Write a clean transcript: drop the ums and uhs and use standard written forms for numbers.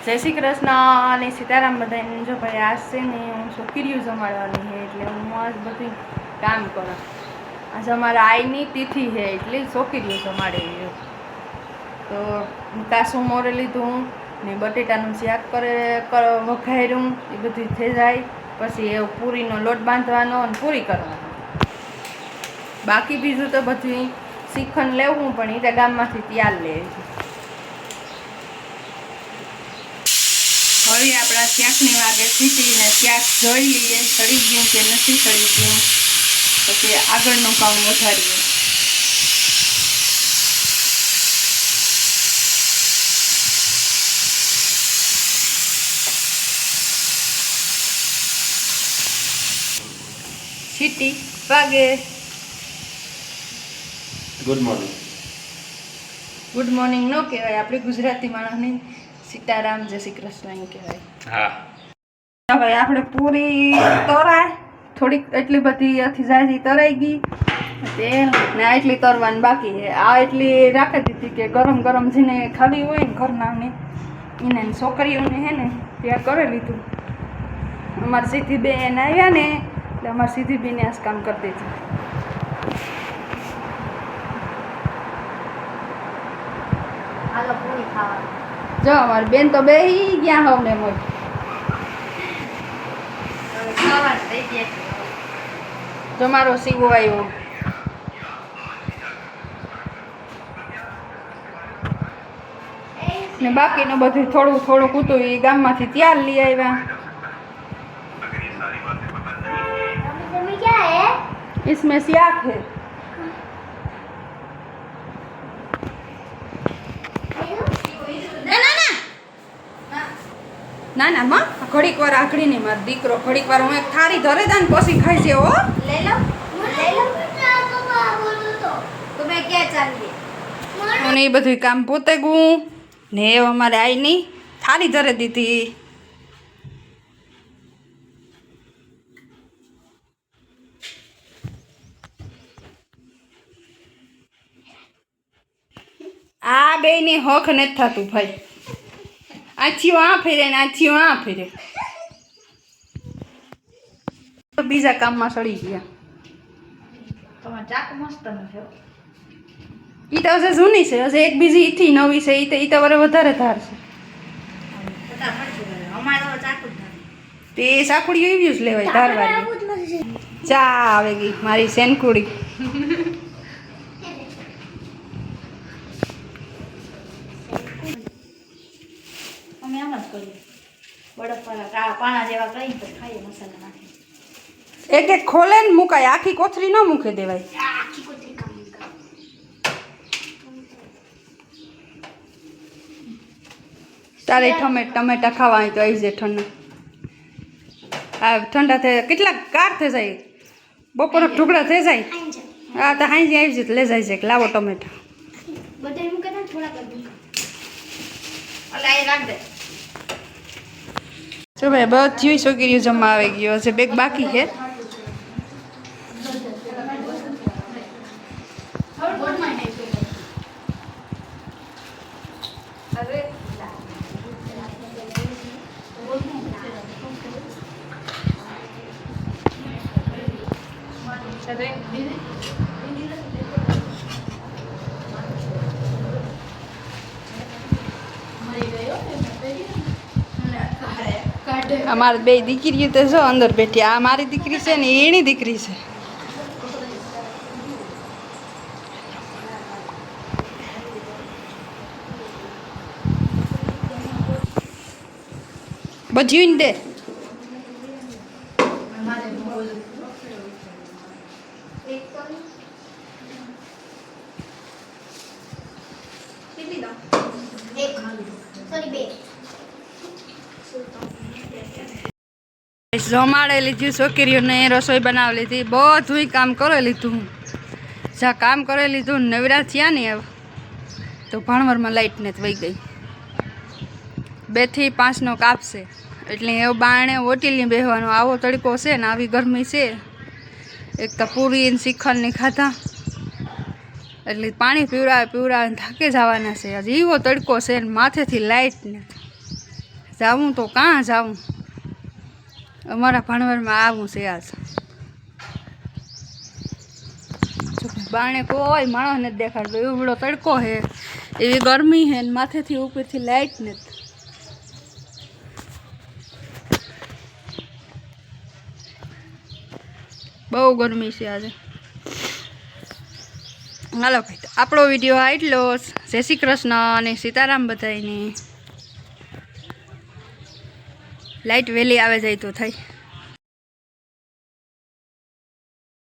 જય શ્રી કૃષ્ણ અને સીતારામ બધાને. જો ભાઈ આજ છે ને હું છોકરીઓ જમાડવાની છે એટલે હું આજ બધું કામ કરું. આજે અમારા આઈની તિથિ છે એટલે છોકરીઓ જમાડે. તો કાસું મોરે લીધું ને બટેટાનું શાક વઘાર્યું એ બધું થઈ જાય પછી એ પૂરીનો લોટ બાંધવાનો અને પૂરી કરવાનો. બાકી બીજું તો બધું શીખન લેવું પણ એ તો ગામમાંથી તૈયાર લે છે. હવે આપણા શાકની વાગે સીટીને શાક જોઈ લઈએ સડી ગયું કે નથી સડી ગયું, પછી આગળનું કામ વધારીએ. સીટી વાગે. Good morning. ગુડ મોર્નિંગ ન કહેવાય, આપણે ગુજરાતી માણસની સીતારામ જય શ્રી કૃષ્ણ એમ કહેવાય. હા હવે આપણે પૂરી તરાય થોડીક એટલી બધી આથી જાય તરાઈ ગઈ તેલ ને એટલી તરવાની બાકી છે. આ એટલી રાખી દીધી કે ગરમ ગરમ જેને ખાવી હોય ને ઘરનાને એને છોકરીઓને હે ને ત્યાં કરી લીધું. અમારી સીધી બેન આવ્યા ને એટલે અમારી સીધી બેને આ કામ કરી દીધું. જો અમારી બેન તો બેહી ગયા હોવ ને મોય જો મારો સીવો આવ્યો. ને બાકીનું બધું થોડું થોડું કૂતું એ ગામમાંથી ત્યાર લઈ આવ્યા. इसमें शाक है. ના ના માં ઘડીક વાર આખડી નહીં મારો દીકરો, ઘડીક વાર હું એક થાળી ધરે દા ને પછી ખાઈ છે. હો લઈ લો અને એ બધું કામ પોતે ગયું ને એ અમારે આઈની થાળી ધરે દીધી. આ બેયની હક નથી થતું ભાઈ. આછીઓ આ ફેરે ને આછીઓ આ ફેરે. બીજા કામમાં સડી ગયા. ઈ તો હશે જૂની છે, હશે એક બીજી ઈથી નવી છે. ઈ તો વરે વધારે ધાર છે. તે સાકુડીઓ એવી જ લેવાય ધારવાળી. ચા આવે ગઈ મારી સેનકુડી. એક એક ખોલે ને મુકાય, આખી કોથળી ન મૂકી દેવાય. તારે ટમેટા ખાવા હોય તો આવી જાય ઠંડા. હા ઠંડા થઈ કેટલાક કાર થઈ જાય, બપોર ઢુકડા થઈ જાય. હા તો હાઈ આવી જાય લઈ જાય છે. લાવો ટમેટા. જો ભાઈ બધી છોકરીઓ જમવા આવી ગયો છે. બેગ બાકી છે. અમારી બે દીકરીઓ તો જો અંદર બેઠી. આ મારી દીકરી છે ને એની દીકરી છે. બધું દે. જમાડે લીધું છોકરીઓને, રસોઈ બનાવી લીધી, બધું કામ કરી લીધું. જ્યાં કામ કરી લીધું નવરા થયા ને હવે તો ભણવરમાં લાઈટ ને વહી ગઈ. 2 થી 5નો કાપ છે એટલે એવું બારણે ઓટીલી બેસવાનો. આવો તડકો છે ને આવી ગરમી છે. એક તો પૂરી શ્રીખંડ ને ખાધા એટલે પાણી પીવડાવે થાકી જવાના છે. હજી એવો તડકો છે ને માથેથી લાઈટ ને જાવું તો કાં જાવું, અમારા ભાણવરમાં આવું છે આજ. બાણે કોઈ માણસ નથી દેખાડતો, એવડો તડકો છે, એવી ગરમી છે ને માથેથી ઉપરથી લાઇટ નથી. બહુ ગરમી છે આજે. હાલો ભાઈ, તો આપણો વિડીયો આટલો. જય શ્રી કૃષ્ણ અને સીતારામ બધાયને. લાઇટ વહેલી આવે જાય તો થાય.